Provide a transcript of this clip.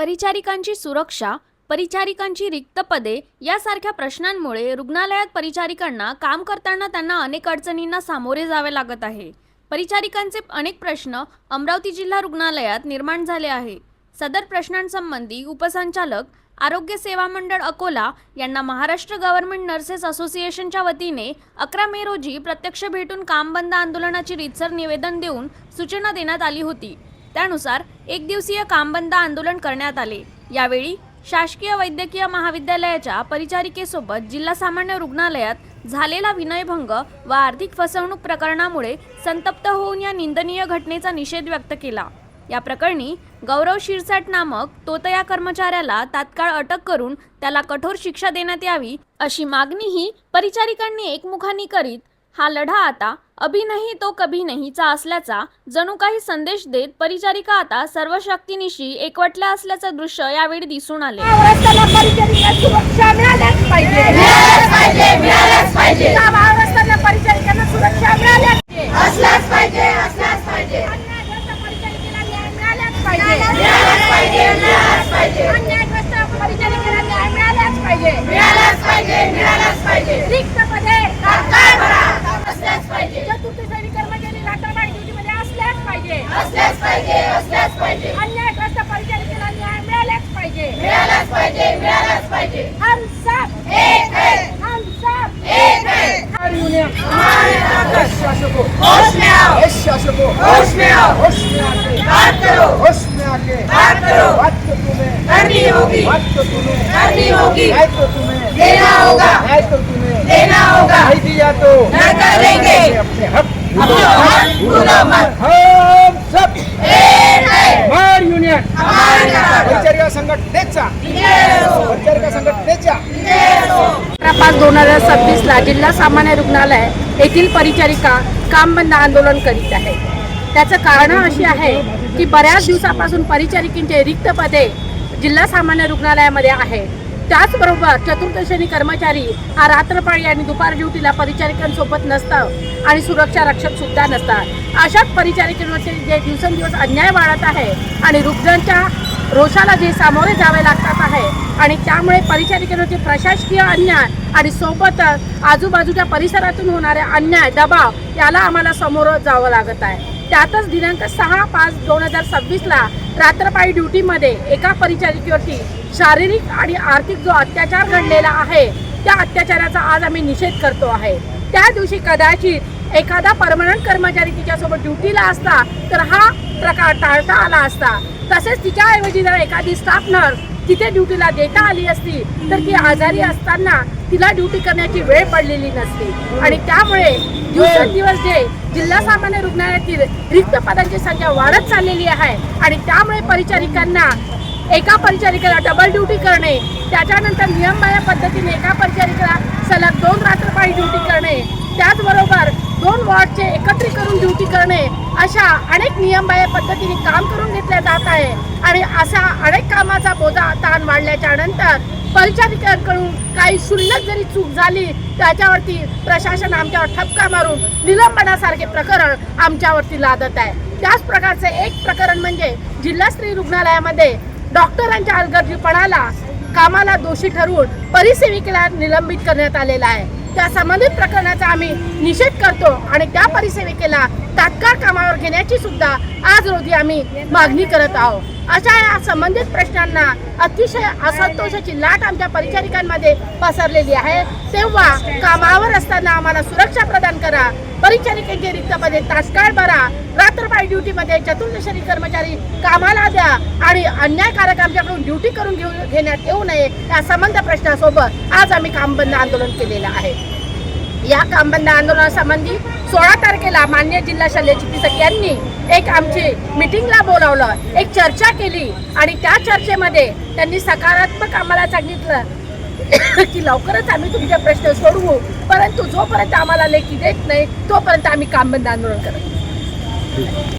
परिचारिकांची सुरक्षा, परिचारिकांची रिक्त पदे यासारख्या प्रश्नांमुळे रुग्णालयात परिचारिकांना काम करताना त्यांना अनेक अडचणींना सामोरे जावे लागत आहे। परिचारिकांचे अनेक प्रश्न अमरावती जिल्हा रुग्णालयात निर्माण झाले आहे। सदर प्रश्नांसंबंधी उपसंचालक आरोग्य सेवा मंडळ अकोला यांना महाराष्ट्र गव्हर्नमेंट नर्सेस असोसिएशनच्या वतीने 11 मे रोजी प्रत्यक्ष भेटून काम बंद आंदोलनाची रीतसर निवेदन देऊन सूचना देण्यात आली होती। त्यानुसार एक दिवसीय काम बंद आंदोलन करण्यात आले। यावेळी शासकीय वैद्यकीय महाविद्यालयाच्या परिचारिकेसोबत जिल्हा सामान्य रुग्णालयात झालेला विनयभंग व आर्थिक फसवणूक प्रकरणामुळे संतप्त होऊन या निंदनीय घटनेचा निषेध व्यक्त केला। या प्रकरणी गौरव शिरसाट नामक तोतया कर्मचाऱ्याला तात्काळ अटक करून त्याला कठोर शिक्षा देण्यात यावी अशी मागणीही परिचारिकांनी एकमुखाने करीत हा लढा आता अभी नहीं तो कभी नहीचा असल्याचा जणू काही संदेश देत परिचारिका आता सर्व शक्तीनिशी एकवटल्या असल्याचे दृश्य यावेळी दिसून आले। हम सब एक हैं, हम सब एक हैं। शासकों होश में आओ, शासकों होश में आओ, होश में आके बात करो, होश में आके बात करो। बात तो तुम्हें करनी होगी, बात तो तुम्हें करनी होगी, न्याय तो तुम्हें देना होगा, न्याय तो तुम्हें देना होगा। नहीं दिया तो न करेंगे, अपने हक भूलो मत। हम सब एक हैं, हमारी यूनियन परिचारिका संघटनेचा, परिचारिका संघटनेचा 5/2026 ला जिल्हा सामान्य रुग्णालय येथील परिचारिका काम बंद आंदोलन करीत आहे। त्याचं कारण अशी आहे की बऱ्याच दिवसापासून परिचारिकांचे रिक्त पदे जिल्हा सामान्य रुग्णालयामध्ये आहे। त्याचबरोबर चतुर्थ श्रेणी कर्मचारी हा रात्रपाळी आणि दुपार ड्युटीला परिचारिकांसोबत नसतात आणि सुरक्षा रक्षक सुद्धा नसतात। अशाच परिचारिकांवरचे जे दिवसेंदिवस अन्याय वाढत आहे आणि रुग्णांच्या रोषाला जे सामोरे जावे लागतात आहे आणि त्यामुळे परिचारिकांवरचे प्रशासकीय अन्याय आणि सोबतच आजूबाजूच्या परिसरातून होणारे अन्याय दबाव याला आम्हाला समोर जावं लागत आहे। त्यातच दिनांक 6/5/2026 ला रात्रपाळी ड्युटीमध्ये एका परिचारिकेवरती शारीरिक आणि आर्थिक जो अत्याचार घडलेला आहे त्या अत्याचाराचा आज आम्ही निषेध करतो आहे। त्या दिवशी कदाचित एखादा परमनंट कर्मचारी तिच्यासोबत ड्युटीला असता तर हा प्रकार टाळता आला असता। तसेच तिच्याऐवजी जर एखादी स्टाफ नर्स तिथे ड्युटीला देता आली असती तर ती आजारी असताना तिला ड्युटी करण्याची वेळ पडलेली नसती आणि त्यामुळे दिवसेंदिवस जे जिल्हा सामान्य रुग्णालयातील रिक्त पदांची संख्या वाढत चाललेली आहे आणि त्यामुळे परिचारिकांना एका परिचारिकेला डबल ड्युटी करणे, त्याच्यानंतर नियमबाह्य पद्धतीने एका परिचारिकेला सलग 2 रात्रपाळी ड्युटी करणे, त्याचबरोबर 2 वॉर्डचे एकत्रित करून ड्युटी करणे अशा अनेक नियमबाह्य पद्धतीने काम करून घेतले जात आहे आणि अशा अनेक कामाचा बोजा ताण वाढल्याच्या नंतर परिचारिकांकडून काही क्षुल्लक जरी चूक झाली त्याच्यावरती प्रशासन आमच्यावर ठपका मारून निलंबनासारखे प्रकरण आमच्यावरती लादत आहे। त्याच प्रकारचे एक प्रकरण म्हणजे जिल्हा स्त्री रुग्णालयामध्ये डॉक्टरांच्या हलगर्जीपणाला कामाला दोषी ठरवून परिसेविकेला निलंबित करण्यात आलेला आहे। त्या संबंधित प्रकरणाचा आम्ही निषेध करतो आणि त्या परिसेविकेला तात्काळ कामावर घेण्याची सुद्धा आज रोजी आम्ही मागणी करत आहोत। अशा या संबंधित प्रश्नांना अतिशय असंतोषाची लाट आमच्या परिचारिकांमध्ये पसरलेली आहे। तेव्हा कामावर असताना आम्हाला सुरक्षा प्रदान करा, परिचारिकांचे रिक्त पदे तात्काळ भरा, रात्रपाळी ड्युटीमध्ये चतुर्थ श्रेणी कर्मचारी कामाला द्या आणि अन्यायकारक आमच्याकडून ड्युटी करून घेण्यात येऊ नये या संबंध प्रश्नासोबत आज आम्ही काम बंद आंदोलन केलेलं आहे। या काम बंद आंदोलनासंबंधी 16 तारखेला माननीय जिल्हा शल्य चिकित्सक यांनी एक आमची मीटिंगला बोलावलं, एक चर्चा केली आणि त्या चर्चेमध्ये त्यांनी सकारात्मक आम्हाला सांगितलं की लवकरच आम्ही तुमचे प्रश्न सोडवू, परंतु जोपर्यंत आम्हाला लेखी देत नाही तोपर्यंत आम्ही काम बंद आंदोलन करत